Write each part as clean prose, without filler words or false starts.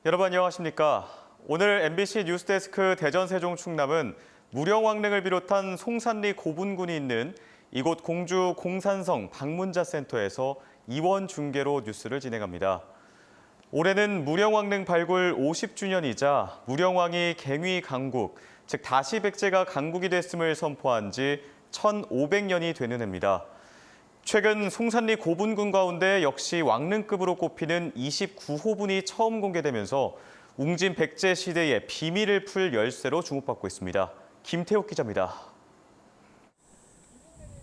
여러분 안녕하십니까? 오늘 MBC 뉴스데스크 대전 세종 충남은 무령왕릉을 비롯한 송산리 고분군이 있는 이곳 공주 공산성 방문자센터에서 이원 중계로 뉴스를 진행합니다. 올해는 무령왕릉 발굴 50주년이자 무령왕이 갱위 강국, 즉 다시 백제가 강국이 됐음을 선포한 지 1500년이 되는 해입니다. 최근 송산리 고분군 가운데 역시 왕릉급으로 꼽히는 29호분이 처음 공개되면서 웅진 백제 시대의 비밀을 풀 열쇠로 주목받고 있습니다. 김태욱 기자입니다.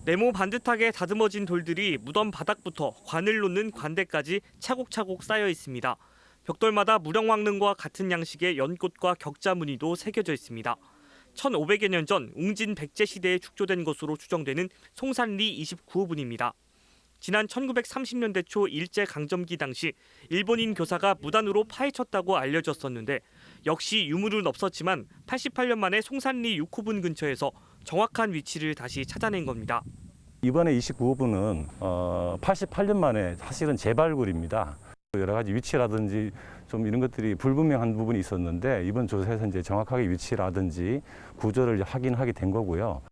네모 반듯하게 다듬어진 돌들이 무덤 바닥부터 관을 놓는 관대까지 차곡차곡 쌓여 있습니다. 벽돌마다 무령왕릉과 같은 양식의 연꽃과 격자 무늬도 새겨져 있습니다. 1500여 년 전 웅진 백제 시대에 축조된 것으로 추정되는 송산리 29호분입니다. 지난 1930년대 초 일제강점기 당시 일본인 교사가 무단으로 파헤쳤다고 알려졌었는데 역시 유물은 없었지만 88년 만에 송산리 6호분 근처에서 정확한 위치를 다시 찾아낸 겁니다. 이번에 29호분은 88년 만에 사실은 재발굴입니다. 여러 가지 위치라든지 좀 이런 것들이 불분명한 부분이 있었는데 이번 조사에서 이제 정확하게 위치라든지 구조를 확인하게 된 거고요.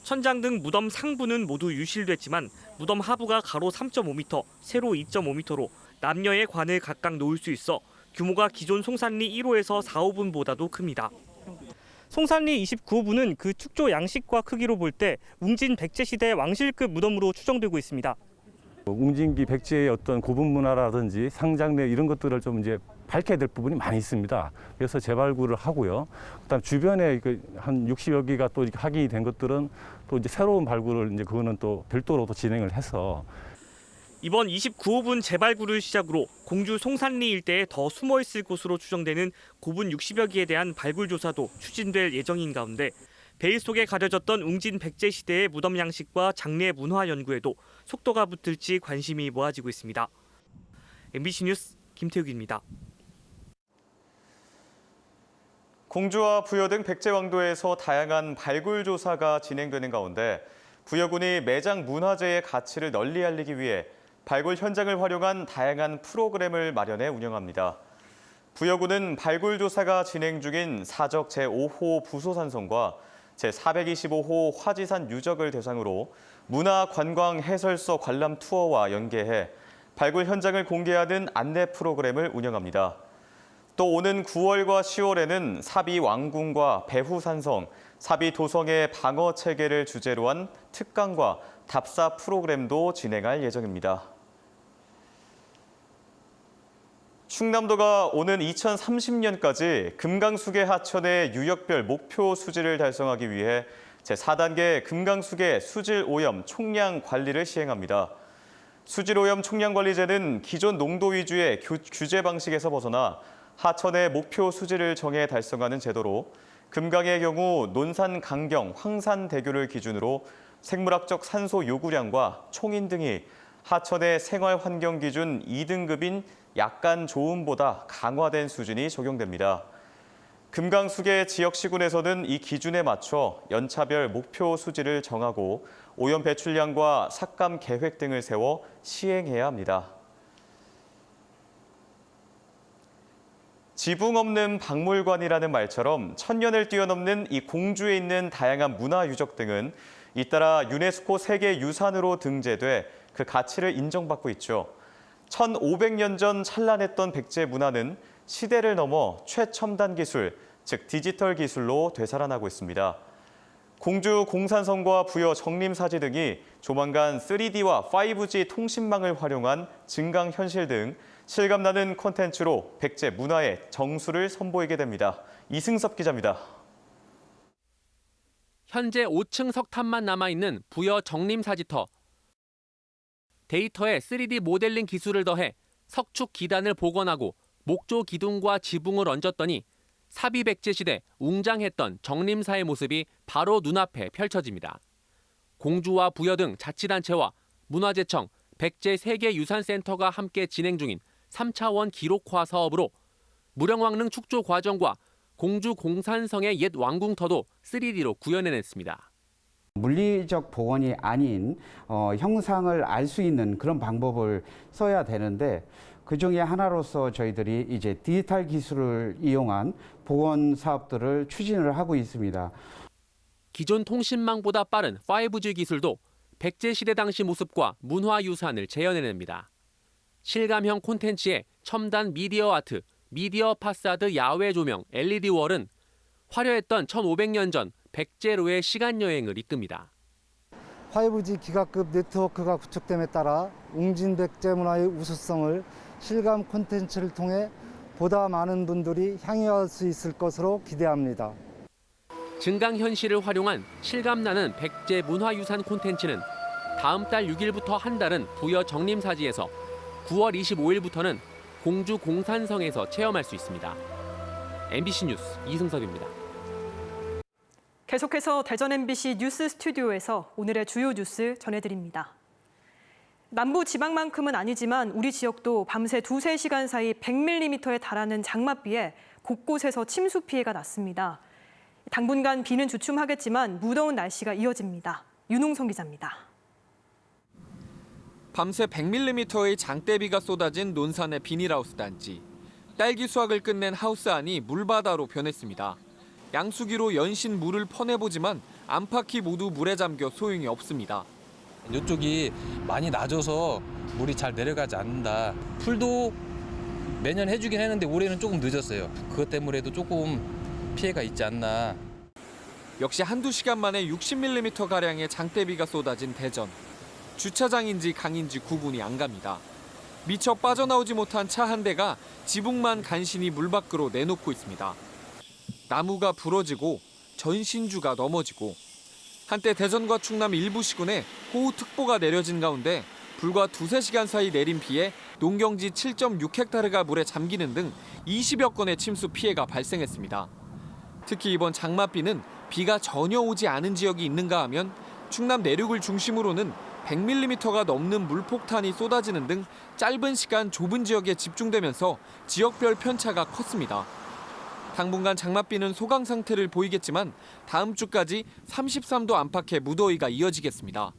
천장 등 무덤 상부는 모두 유실됐지만 무덤 하부가 가로 3.5m, 세로 2.5m로 남녀의 관을 각각 놓을 수 있어 규모가 기존 송산리 1호에서 4호분보다도 큽니다. 송산리 29호분은 그 축조 양식과 크기로 볼 때 웅진 백제 시대 왕실급 무덤으로 추정되고 있습니다. 웅진기 백제의 어떤 고분 문화라든지 상장내 이런 것들을 좀 이제 밝혀야 될 부분이 많이 있습니다. 그래서 재발굴을 하고요. 그다음 주변에 한 60여 개가 또 이렇게 확인이 된 것들은 또 이제 새로운 발굴을 이제 그거는 또 별도로 또 진행을 해서 이번 29호분 재발굴을 시작으로 공주 송산리 일대에 더 숨어 있을 것으로 추정되는 고분 60여 개에 대한 발굴 조사도 추진될 예정인 가운데 베일 속에 가려졌던 웅진 백제 시대의 무덤 양식과 장례 문화 연구에도 속도가 붙을지 관심이 모아지고 있습니다. MBC 뉴스 김태욱입니다. 공주와 부여 등 백제 왕도에서 다양한 발굴 조사가 진행되는 가운데 부여군이 매장 문화재의 가치를 널리 알리기 위해 발굴 현장을 활용한 다양한 프로그램을 마련해 운영합니다. 부여군은 발굴 조사가 진행 중인 사적 제5호 부소산성과 제425호 화지산 유적을 대상으로 문화관광해설서 관람 투어와 연계해 발굴 현장을 공개하는 안내 프로그램을 운영합니다. 또 오는 9월과 10월에는 사비 왕궁과 배후산성, 사비 도성의 방어 체계를 주제로 한 특강과 답사 프로그램도 진행할 예정입니다. 충남도가 오는 2030년까지 금강수계 하천의 유역별 목표 수질을 달성하기 위해 제4단계 금강수계 수질 오염 총량 관리를 시행합니다. 수질 오염 총량 관리제는 기존 농도 위주의 규제 방식에서 벗어나 하천의 목표 수질을 정해 달성하는 제도로 금강의 경우 논산 강경 황산대교를 기준으로 생물학적 산소 요구량과 총인 등이 하천의 생활환경 기준 2등급인 약간 좋음보다 강화된 수준이 적용됩니다. 금강수계 지역시군에서는 이 기준에 맞춰 연차별 목표 수질을 정하고 오염 배출량과 삭감 계획 등을 세워 시행해야 합니다. 지붕 없는 박물관이라는 말처럼 1000년을 뛰어넘는 이 공주에 있는 다양한 문화 유적 등은 잇따라 유네스코 세계유산으로 등재돼 그 가치를 인정받고 있죠. 1500년 전 찬란했던 백제 문화는 시대를 넘어 최첨단 기술, 즉 디지털 기술로 되살아나고 있습니다. 공주 공산성과 부여 정림사지 등이 조만간 3D와 5G 통신망을 활용한 증강현실 등 실감나는 콘텐츠로 백제 문화의 정수를 선보이게 됩니다. 이승섭 기자입니다. 현재 5층 석탑만 남아있는 부여 정림사지터. 데이터에 3D 모델링 기술을 더해 석축 기단을 복원하고 목조 기둥과 지붕을 얹었더니 사비 백제 시대 웅장했던 정림사의 모습이 바로 눈앞에 펼쳐집니다. 공주와 부여 등 자치단체와 문화재청, 백제 세계유산센터가 함께 진행 중인 3차원 기록화 사업으로 무령왕릉 축조 과정과 공주 공산성의 옛 왕궁터도 3D로 구현해냈습니다. 물리적 복원이 아닌 형상을 알 수 있는 그런 방법을 써야 되는데 그 중에 하나로서 저희들이 이제 디지털 기술을 이용한 보건 사업들을 추진을 하고 있습니다. 기존 통신망보다 빠른 5G 기술도 백제 시대 당시 모습과 문화 유산을 재현해냅니다. 실감형 콘텐츠에 첨단 미디어 아트, 미디어 파사드 야외 조명, LED 월은 화려했던 1500년 전 백제로의 시간 여행을 이끕니다. 5G 기가급 네트워크가 구축됨에 따라 웅진백제 문화의 우수성을 실감 콘텐츠를 통해 보다 많은 분들이 향유할 수 있을 것으로 기대합니다. 증강현실을 활용한 실감나는 백제 문화유산 콘텐츠는 다음 달 6일부터 한 달은 부여 정림사지에서 9월 25일부터는 공주 공산성에서 체험할 수 있습니다. MBC 뉴스 이승섭입니다. 계속해서 대전 MBC 뉴스 스튜디오에서 오늘의 주요 뉴스 전해드립니다. 남부 지방만큼은 아니지만 우리 지역도 밤새 2-3시간 사이 100mm에 달하는 장맛비에 곳곳에서 침수 피해가 났습니다. 당분간 비는 주춤하겠지만 무더운 날씨가 이어집니다. 윤홍성 기자입니다. 밤새 100mm의 장대비가 쏟아진 논산의 비닐하우스 단지. 딸기 수확을 끝낸 하우스 안이 물바다로 변했습니다. 양수기로 연신 물을 퍼내보지만 안팎이 모두 물에 잠겨 소용이 없습니다. 이쪽이 많이 낮아서 물이 잘 내려가지 않는다. 풀도 매년 해주긴 했는데 올해는 조금 늦었어요. 그것 때문에도 조금 피해가 있지 않나. 역시 한두 시간 만에 60mm가량의 장대비가 쏟아진 대전. 주차장인지 강인지 구분이 안 갑니다. 미처 빠져나오지 못한 차 한 대가 지붕만 간신히 물 밖으로 내놓고 있습니다. 나무가 부러지고 전신주가 넘어지고 한때 대전과 충남 일부 시군에 호우특보가 내려진 가운데 불과 2-3시간 사이 내린 비에 농경지 7.6헥타르가 물에 잠기는 등 20여 건의 침수 피해가 발생했습니다. 특히 이번 장맛비는 비가 전혀 오지 않은 지역이 있는가 하면 충남 내륙을 중심으로는 100mm가 넘는 물폭탄이 쏟아지는 등 짧은 시간 좁은 지역에 집중되면서 지역별 편차가 컸습니다. 당분간 장맛비는 소강 상태를 보이겠지만 다음 주까지 33도 안팎의 무더위가 이어지겠습니다.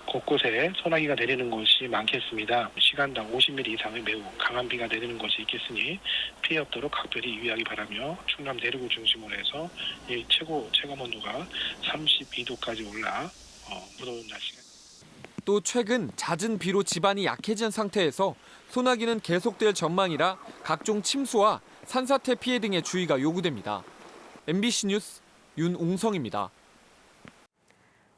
곳곳에 소나기가 내리는 곳이 많겠습니다. 시간당 50mm 이상의 매우 강한 비가 내리는 곳이 있겠으니 피해 없도록 각별히 유의하기 바라며 충남 내륙을 중심으로 해서 이 최고 체감 온도가 32도까지 올라 무더운 날씨가. 또 최근 잦은 비로 지반이 약해진 상태에서 소나기는 계속될 전망이라 각종 침수와 산사태 피해 등의 주의가 요구됩니다. MBC 뉴스 윤웅성입니다.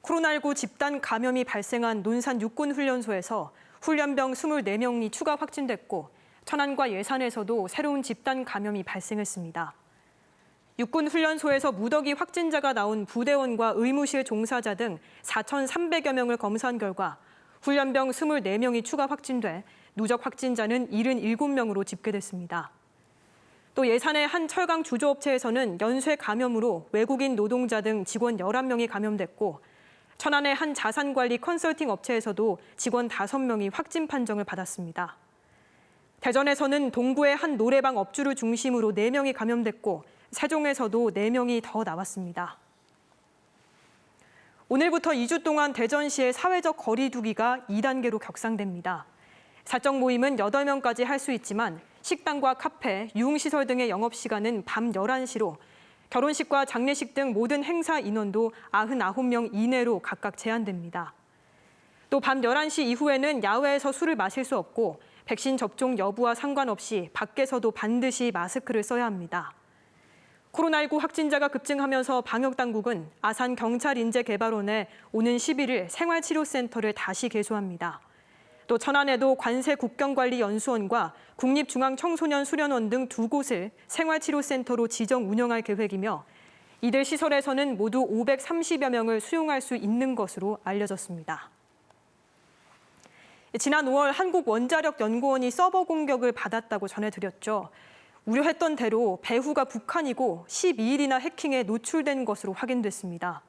코로나19 집단 감염이 발생한 논산 육군훈련소에서 훈련병 24명이 추가 확진됐고 천안과 예산에서도 새로운 집단 감염이 발생했습니다. 육군훈련소에서 무더기 확진자가 나온 부대원과 의무실 종사자 등 4,300여 명을 검사한 결과 훈련병 24명이 추가 확진돼 누적 확진자는 77명으로 집계됐습니다. 또 예산의 한 철강 주조업체에서는 연쇄 감염으로 외국인 노동자 등 직원 11명이 감염됐고 천안의 한 자산관리 컨설팅 업체에서도 직원 5명이 확진 판정을 받았습니다. 대전에서는 동구의 한 노래방 업주를 중심으로 4명이 감염됐고 세종에서도 4명이 더 나왔습니다. 오늘부터 2주 동안 대전시의 사회적 거리 두기가 2단계로 격상됩니다. 사적 모임은 8명까지 할 수 있지만 식당과 카페, 유흥시설 등의 영업시간은 밤 11시로 결혼식과 장례식 등 모든 행사 인원도 99명 이내로 각각 제한됩니다. 또 밤 11시 이후에는 야외에서 술을 마실 수 없고 백신 접종 여부와 상관없이 밖에서도 반드시 마스크를 써야 합니다. 코로나19 확진자가 급증하면서 방역당국은 아산경찰인재개발원에 오는 11일 생활치료센터를 다시 개소합니다. 또 천안에도 관세국경관리연수원과 국립중앙청소년수련원 등 2곳을 생활치료센터로 지정 운영할 계획이며 이들 시설에서는 모두 530여 명을 수용할 수 있는 것으로 알려졌습니다. 지난 5월 한국원자력연구원이 서버 공격을 받았다고 전해드렸죠. 우려했던 대로 배후가 북한이고 12일이나 해킹에 노출된 것으로 확인됐습니다.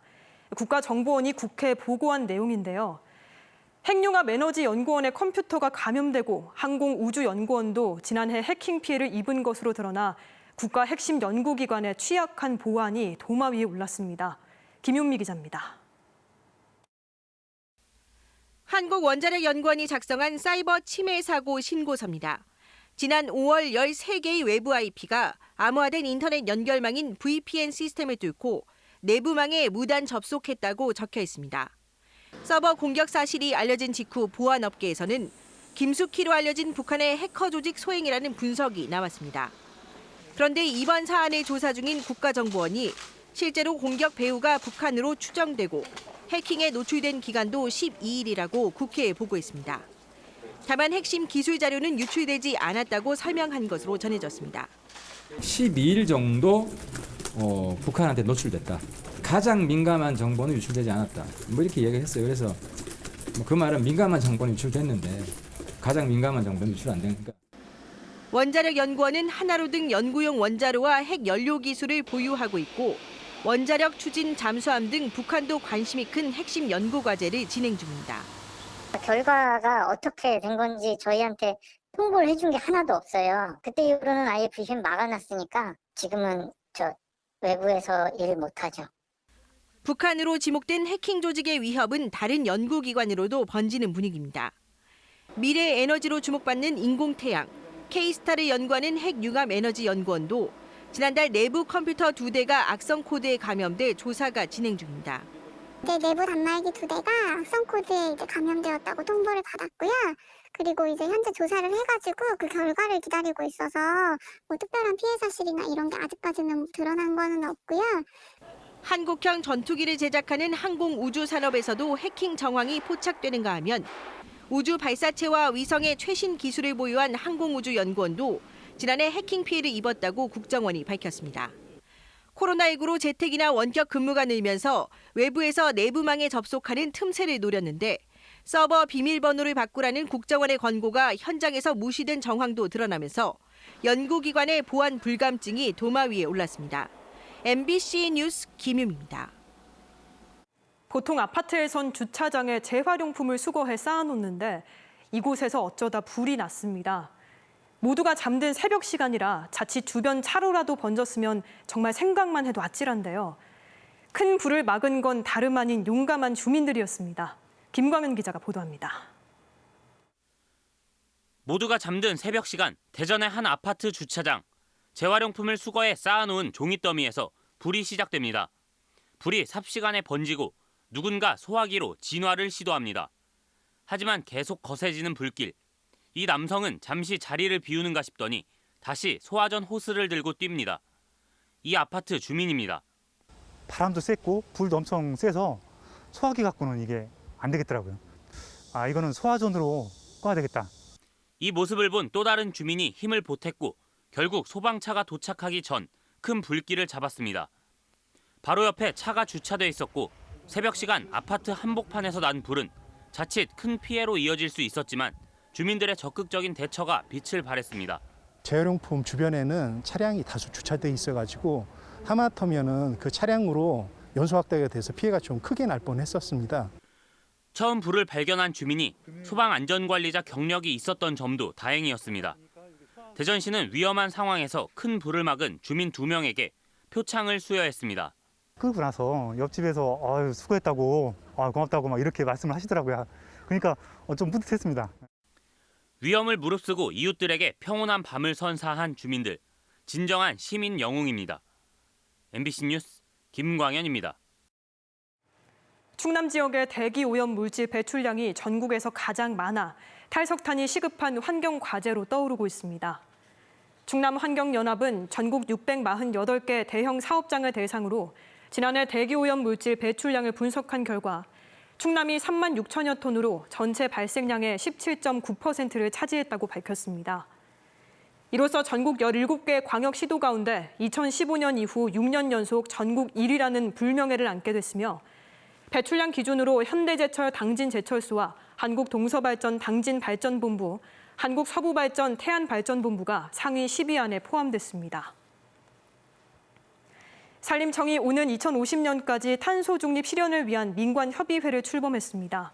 국가정보원이 국회에 보고한 내용인데요. 핵융합에너지연구원의 컴퓨터가 감염되고 항공우주연구원도 지난해 해킹 피해를 입은 것으로 드러나 국가 핵심 연구기관의 취약한 보안이 도마 위에 올랐습니다. 김윤미 기자입니다. 한국원자력연구원이 작성한 사이버 침해 사고 신고서입니다. 지난 5월 13개의 외부 IP가 암호화된 인터넷 연결망인 VPN 시스템을 뚫고 내부망에 무단 접속했다고 적혀 있습니다. 서버 공격 사실이 알려진 직후 보안업계에서는 김숙희로 알려진 북한의 해커 조직 소행이라는 분석이 나왔습니다. 그런데 이번 사안을 조사 중인 국가정보원이 실제로 공격 배후가 북한으로 추정되고 해킹에 노출된 기간도 12일이라고 국회에 보고했습니다. 다만 핵심 기술 자료는 유출되지 않았다고 설명한 것으로 전해졌습니다. 12일 정도 북한한테 노출됐다. 가장 민감한 정보는 유출되지 않았다. 뭐 이렇게 얘기했어요. 그래서 그 말은 민감한 정보는 유출됐는데 가장 민감한 정보는 유출 안 되니까. 원자력연구원은 한화로 등 연구용 원자로와 핵 연료 기술을 보유하고 있고 원자력 추진 잠수함 등 북한도 관심이 큰 핵심 연구 과제를 진행 중입니다. 결과가 어떻게 된 건지 저희한테 통보를 해준 게 하나도 없어요. 그때 이후로는 아예 BCM 막아놨으니까 지금은 외부에서 일 못하죠. 북한으로 지목된 해킹 조직의 위협은 다른 연구기관으로도 번지는 분위기입니다. 미래 에너지로 주목받는 인공태양, K스타를 연구하는 핵융합에너지연구원도 지난달 내부 컴퓨터 2대가 악성 코드에 감염돼 조사가 진행 중입니다. 네, 내부 단말기 2대가 악성 코드에 감염되었다고 통보를 받았고요. 그리고 이제 현재 조사를 해가지고 그 결과를 기다리고 있어서 뭐 특별한 피해 사실이나 이런 게 아직까지는 드러난 거는 없고요. 한국형 전투기를 제작하는 항공우주산업에서도 해킹 정황이 포착되는가 하면 우주 발사체와 위성의 최신 기술을 보유한 항공우주연구원도 지난해 해킹 피해를 입었다고 국정원이 밝혔습니다. 코로나19로 재택이나 원격 근무가 늘면서 외부에서 내부망에 접속하는 틈새를 노렸는데 서버 비밀번호를 바꾸라는 국정원의 권고가 현장에서 무시된 정황도 드러나면서 연구기관의 보안 불감증이 도마 위에 올랐습니다. MBC 뉴스 김유미입니다. 보통 아파트에선 주차장에 재활용품을 수거해 쌓아놓는데 이곳에서 어쩌다 불이 났습니다. 모두가 잠든 새벽 시간이라 자칫 주변 차로라도 번졌으면 정말 생각만 해도 아찔한데요. 큰 불을 막은 건 다름 아닌 용감한 주민들이었습니다. 김광현 기자가 보도합니다. 모두가 잠든 새벽 시간, 대전의 한 아파트 주차장. 재활용품을 수거해 쌓아놓은 종이더미에서 불이 시작됩니다. 불이 삽시간에 번지고 누군가 소화기로 진화를 시도합니다. 하지만 계속 거세지는 불길. 이 남성은 잠시 자리를 비우는가 싶더니 다시 소화전 호스를 들고 뜁니다. 이 아파트 주민입니다. 바람도 셌고 불도 엄청 세서 소화기 갖고는 이게 안 되겠더라고요. 이거는 소화전으로 꺼야 되겠다. 이 모습을 본 또 다른 주민이 힘을 보탰고 결국 소방차가 도착하기 전 큰 불길을 잡았습니다. 바로 옆에 차가 주차돼 있었고 새벽 시간 아파트 한복판에서 난 불은 자칫 큰 피해로 이어질 수 있었지만 주민들의 적극적인 대처가 빛을 발했습니다. 재활용품 주변에는 차량이 다수 주차돼 있어가지고 하마터면은 그 차량으로 연소 확대가 돼서 피해가 좀 크게 날 뻔했었습니다. 처음 불을 발견한 주민이 소방안전관리자 경력이 있었던 점도 다행이었습니다. 대전시는 위험한 상황에서 큰 불을 막은 주민 2명에게 표창을 수여했습니다. 끄고 나서 옆집에서 수고했다고 고맙다고 막 이렇게 말씀을 하시더라고요. 그러니까 좀 뿌듯했습니다. 위험을 무릅쓰고 이웃들에게 평온한 밤을 선사한 주민들. 진정한 시민 영웅입니다. MBC 뉴스 김광현입니다. 충남 지역의 대기 오염 물질 배출량이 전국에서 가장 많아 탈석탄이 시급한 환경 과제로 떠오르고 있습니다. 충남환경연합은 전국 648개 대형 사업장을 대상으로 지난해 대기 오염 물질 배출량을 분석한 결과 충남이 3만 6천여 톤으로 전체 발생량의 17.9%를 차지했다고 밝혔습니다. 이로써 전국 17개 광역시도 가운데 2015년 이후 6년 연속 전국 1위라는 불명예를 안게 됐으며 배출량 기준으로 현대제철 당진제철소와 한국동서발전 당진발전본부, 한국서부발전 태안발전본부가 상위 10위 안에 포함됐습니다. 산림청이 오는 2050년까지 탄소중립 실현을 위한 민관협의회를 출범했습니다.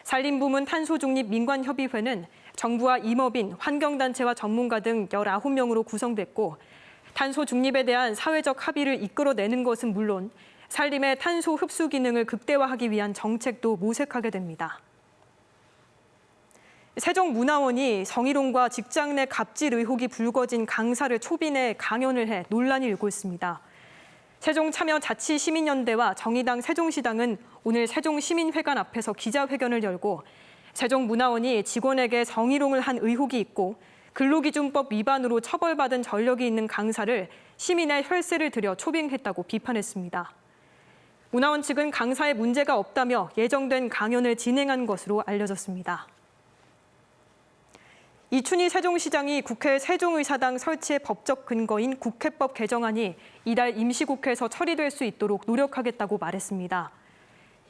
산림부문 탄소중립 민관협의회는 정부와 임업인, 환경단체와 전문가 등 19명으로 구성됐고 탄소중립에 대한 사회적 합의를 이끌어내는 것은 물론 산림의 탄소 흡수 기능을 극대화하기 위한 정책도 모색하게 됩니다. 세종문화원이 성희롱과 직장 내 갑질 의혹이 불거진 강사를 초빙해 강연을 해 논란이 일고 있습니다. 세종참여자치시민연대와 정의당 세종시당은 오늘 세종시민회관 앞에서 기자회견을 열고 세종문화원이 직원에게 성희롱을 한 의혹이 있고 근로기준법 위반으로 처벌받은 전력이 있는 강사를 시민의 혈세를 들여 초빙했다고 비판했습니다. 문화원 측은 강사에 문제가 없다며 예정된 강연을 진행한 것으로 알려졌습니다. 이춘희 세종시장이 국회 세종의사당 설치의 법적 근거인 국회법 개정안이 이달 임시국회에서 처리될 수 있도록 노력하겠다고 말했습니다.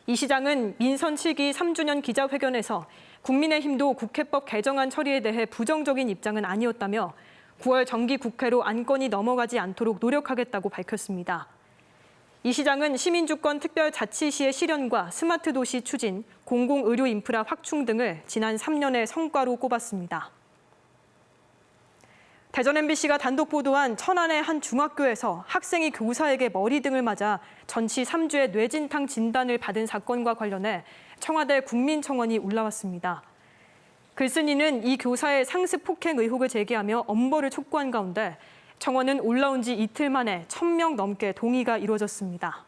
이 시장은 민선 7기 3주년 기자회견에서 국민의힘도 국회법 개정안 처리에 대해 부정적인 입장은 아니었다며 9월 정기국회로 안건이 넘어가지 않도록 노력하겠다고 밝혔습니다. 이 시장은 시민주권 특별자치시의 실현과 스마트 도시 추진, 공공의료 인프라 확충 등을 지난 3년의 성과로 꼽았습니다. 대전 MBC가 단독 보도한 천안의 한 중학교에서 학생이 교사에게 머리 등을 맞아 전치 3주의 뇌진탕 진단을 받은 사건과 관련해 청와대 국민청원이 올라왔습니다. 글쓴이는 이 교사의 상습 폭행 의혹을 제기하며 엄벌을 촉구한 가운데 청원은 올라온 지 이틀 만에 1,000명 넘게 동의가 이루어졌습니다.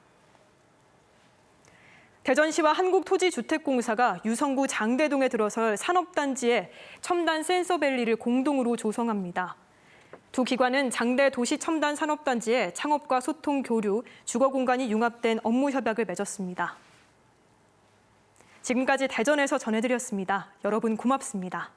대전시와 한국토지주택공사가 유성구 장대동에 들어설 산업단지에 첨단 센서밸리를 공동으로 조성합니다. 두 기관은 장대 도시첨단산업단지에 창업과 소통, 교류, 주거공간이 융합된 업무 협약을 맺었습니다. 지금까지 대전에서 전해드렸습니다. 여러분 고맙습니다.